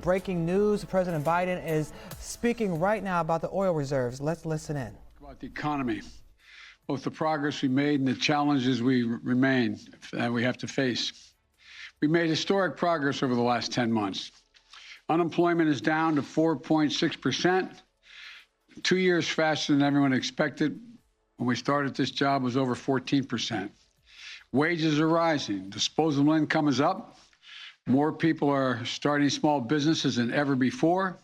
breaking news. President Biden is speaking right now about the oil reserves. Let's listen in. About the economy, both the progress we made and the challenges we have to face. We made historic progress over the last 10 months. Unemployment is down to 4.6%, 2 years faster than everyone expected. When we started this job, it was over 14%. Wages are rising. Disposable income is up. More people are starting small businesses than ever before.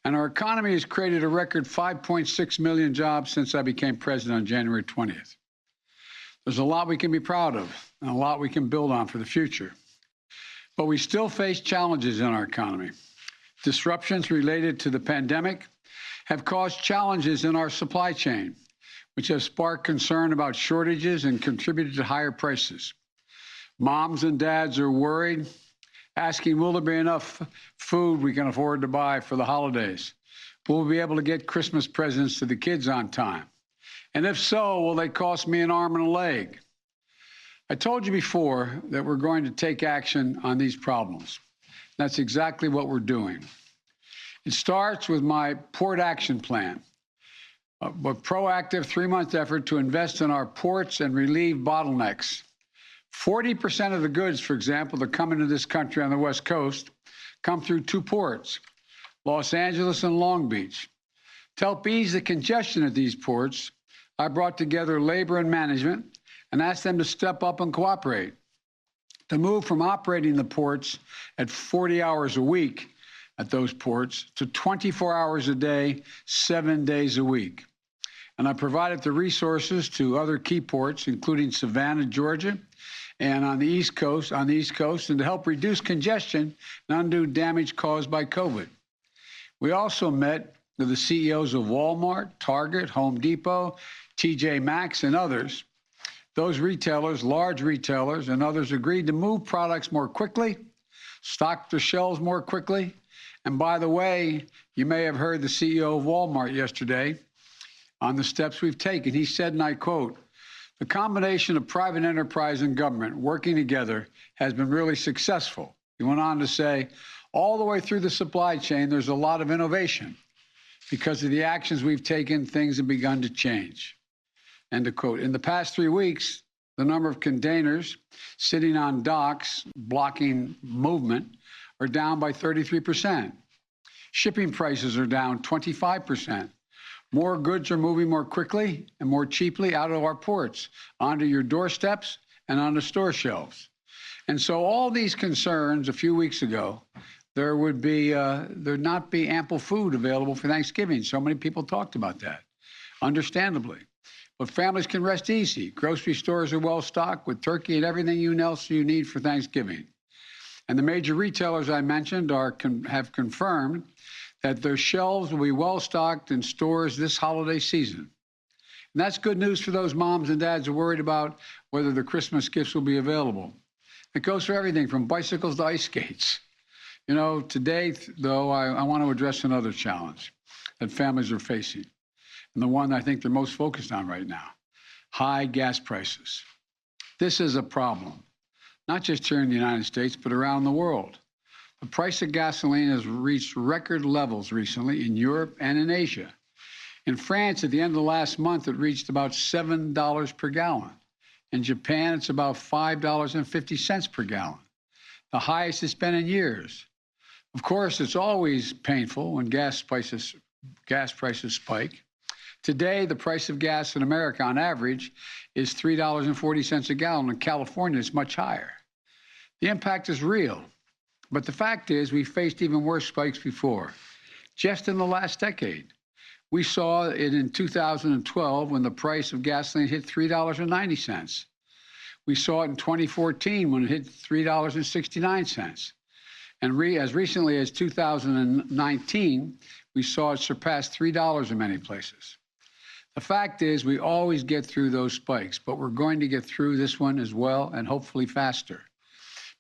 And our economy has created a record 5.6 million jobs since I became president on January 20th. There's a lot we can be proud of and a lot we can build on for the future. But we still face challenges in our economy. Disruptions related to the pandemic have caused challenges in our supply chain, which have sparked concern about shortages and contributed to higher prices. Moms and dads are worried, asking, will there be enough food we can afford to buy for the holidays? Will we be able to get Christmas presents to the kids on time? And if so, will they cost me an arm and a leg? I told you before that we're going to take action on these problems. That's exactly what we're doing. It starts with my port action plan, a proactive 3-month effort to invest in our ports and relieve bottlenecks. 40% of the goods, for example, that come into this country on the West Coast come through 2 ports, Los Angeles and Long Beach. To help ease the congestion at these ports, I brought together labor and management and asked them to step up and cooperate. To move from operating the ports at 40 hours a week at those ports to 24 hours a day, 7 days a week. And I provided the resources to other key ports, including Savannah, Georgia, and on the East Coast, and to help reduce congestion and undo damage caused by COVID. We also met with the CEOs of Walmart, Target, Home Depot, TJ Maxx, and others. Those retailers, large retailers, and others agreed to move products more quickly, stock their shelves more quickly. And by the way, you may have heard the CEO of Walmart yesterday on the steps we've taken. He said, and I quote, "The combination of private enterprise and government working together has been really successful." He went on to say, all the way through the supply chain, there's a lot of innovation. Because of the actions we've taken, things have begun to change. End of quote. In the past 3 weeks, the number of containers sitting on docks blocking movement are down by 33%. Shipping prices are down 25%. More goods are moving more quickly and more cheaply out of our ports, onto your doorsteps and onto store shelves. And so all these concerns a few weeks ago, there'd not be ample food available for Thanksgiving. So many people talked about that, understandably. But families can rest easy. Grocery stores are well stocked with turkey and everything else you need for Thanksgiving. And the major retailers I mentioned have confirmed that their shelves will be well stocked in stores this holiday season. And that's good news for those moms and dads who are worried about whether the Christmas gifts will be available. It goes for everything from bicycles to ice skates. You know, today, though, I want to address another challenge that families are facing, and the one I think they're most focused on right now: high gas prices. This is a problem, not just here in the United States, but around the world. The price of gasoline has reached record levels recently in Europe and in Asia. In France, at the end of last month, it reached about $7 per gallon. In Japan, it's about $5.50 per gallon, the highest it's been in years. Of course, it's always painful when gas prices spike. Today, the price of gas in America on average is $3.40 a gallon. In California, it's much higher. The impact is real. But the fact is, we faced even worse spikes before. Just in the last decade, we saw it in 2012 when the price of gasoline hit $3.90. We saw it in 2014 when it hit $3.69. And as recently as 2019, we saw it surpass $3 in many places. The fact is, we always get through those spikes, but we're going to get through this one as well, and hopefully faster.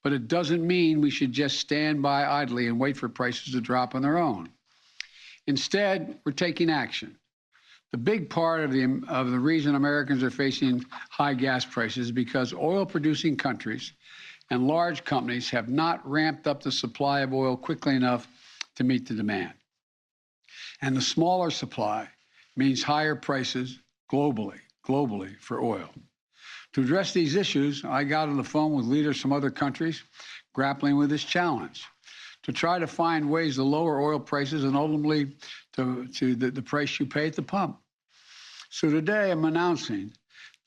But it doesn't mean we should just stand by idly and wait for prices to drop on their own. Instead, we're taking action. The big part of the reason Americans are facing high gas prices is because oil-producing countries and large companies have not ramped up the supply of oil quickly enough to meet the demand. And the smaller supply means higher prices globally for oil. To address these issues, I got on the phone with leaders from other countries grappling with this challenge to try to find ways to lower oil prices and ultimately to the price you pay at the pump. So today I'm announcing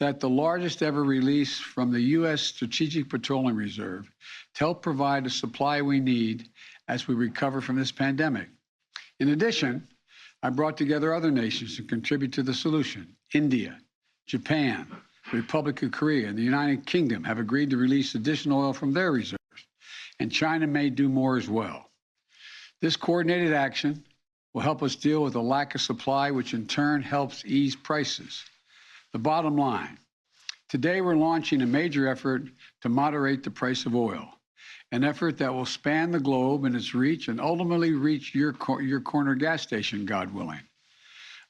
that the largest ever release from the U.S. Strategic Petroleum Reserve to help provide the supply we need as we recover from this pandemic. In addition, I brought together other nations to contribute to the solution. India, Japan, the Republic of Korea, and the United Kingdom have agreed to release additional oil from their reserves, and China may do more as well. This coordinated action will help us deal with the lack of supply, which in turn helps ease prices. The bottom line, today we're launching a major effort to moderate the price of oil, an effort that will span the globe in its reach and ultimately reach your corner gas station, God willing.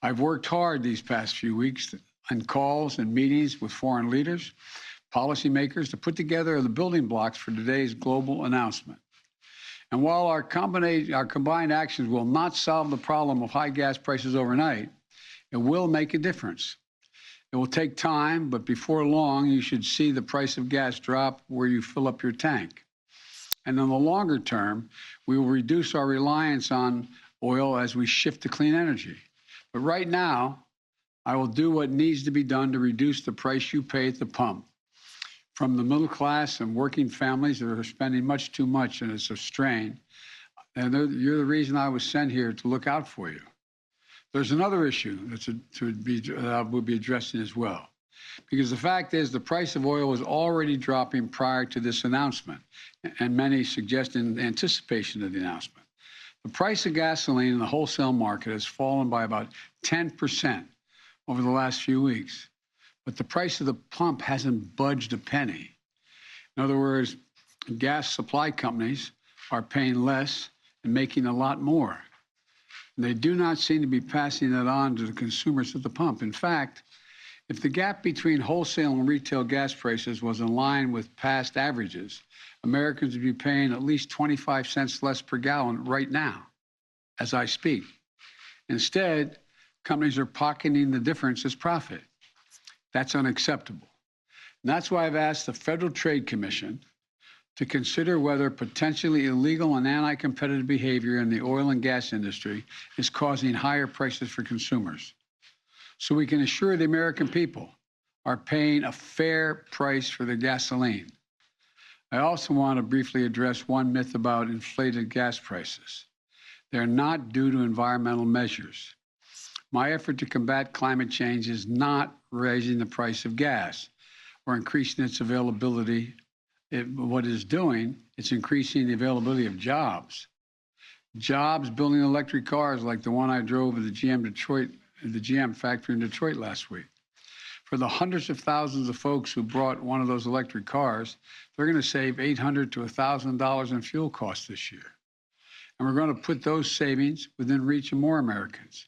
I've worked hard these past few weeks on calls and meetings with foreign leaders, policymakers to put together the building blocks for today's global announcement. And while our combined actions will not solve the problem of high gas prices overnight, it will make a difference. It will take time, but before long, you should see the price of gas drop where you fill up your tank. And in the longer term, we will reduce our reliance on oil as we shift to clean energy. But right now, I will do what needs to be done to reduce the price you pay at the pump. From the middle class and working families that are spending much too much, and it's a strain. And you're the reason I was sent here to look out for you. There's another issue that I will be addressing as well. Because the fact is, the price of oil was already dropping prior to this announcement, and many suggest in anticipation of the announcement. The price of gasoline in the wholesale market has fallen by about 10% over the last few weeks, but the price of the pump hasn't budged a penny. In other words, gas supply companies are paying less and making a lot more. And they do not seem to be passing that on to the consumers at the pump. In fact, if the gap between wholesale and retail gas prices was in line with past averages, Americans would be paying at least 25 cents less per gallon right now, as I speak. Instead, companies are pocketing the difference as profit. That's unacceptable. And that's why I've asked the Federal Trade Commission to consider whether potentially illegal and anti-competitive behavior in the oil and gas industry is causing higher prices for consumers, so we can assure the American people are paying a fair price for their gasoline. I also want to briefly address one myth about inflated gas prices. They're not due to environmental measures. My effort to combat climate change is not raising the price of gas or increasing its availability. What it's doing, it's increasing the availability of jobs. Jobs building electric cars like the one I drove at the GM factory in Detroit last week. For the hundreds of thousands of folks who bought one of those electric cars, they're going to save $800 to $1,000 in fuel costs this year. And we're going to put those savings within reach of more Americans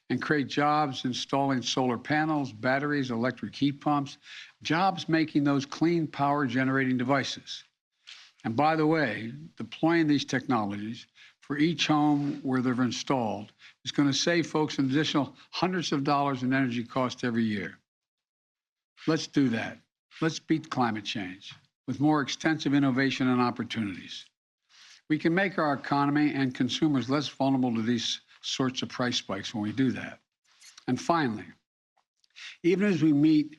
and create jobs installing solar panels, batteries, electric heat pumps, jobs making those clean power generating devices. And by the way, deploying these technologies for each home where they're installed is going to save folks an additional hundreds of dollars in energy costs every year. Let's do that. Let's beat climate change with more extensive innovation and opportunities. We can make our economy and consumers less vulnerable to these sorts of price spikes when we do that. And finally, even as we meet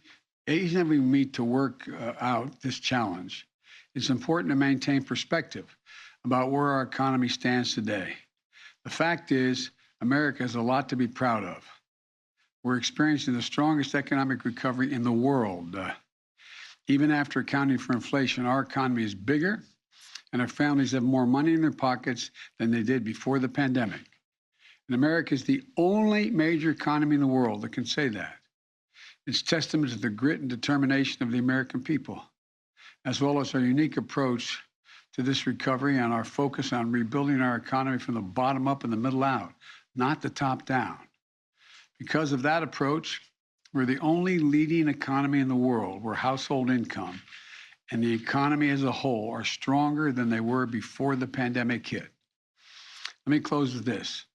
to work out this challenge, it's important to maintain perspective about where our economy stands today. The fact is, America has a lot to be proud of. We're experiencing the strongest economic recovery in the world. Even after accounting for inflation, our economy is bigger and our families have more money in their pockets than they did before the pandemic. And America is the only major economy in the world that can say that. It's testament to the grit and determination of the American people, as well as our unique approach to this recovery and our focus on rebuilding our economy from the bottom up and the middle out, not the top down. Because of that approach, we're the only leading economy in the world where household income and the economy as a whole are stronger than they were before the pandemic hit. Let me close with this.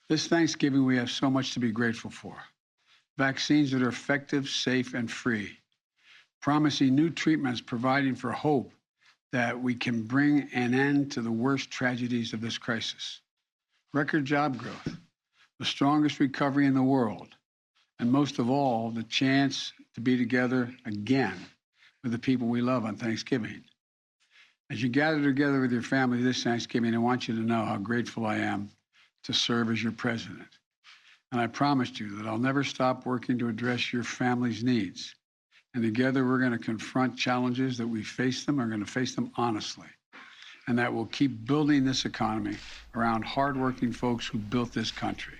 This Thanksgiving, we have so much to be grateful for. Vaccines that are effective, safe, and free. Promising new treatments, providing for hope that we can bring an end to the worst tragedies of this crisis. Record job growth, the strongest recovery in the world, and most of all, the chance to be together again with the people we love on Thanksgiving. As you gather together with your family this Thanksgiving, I want you to know how grateful I am to serve as your president. And I promised you that I'll never stop working to address your family's needs. And together we're going to confront challenges that we face them, are going to face them honestly. And that we'll keep building this economy around hardworking folks who built this country.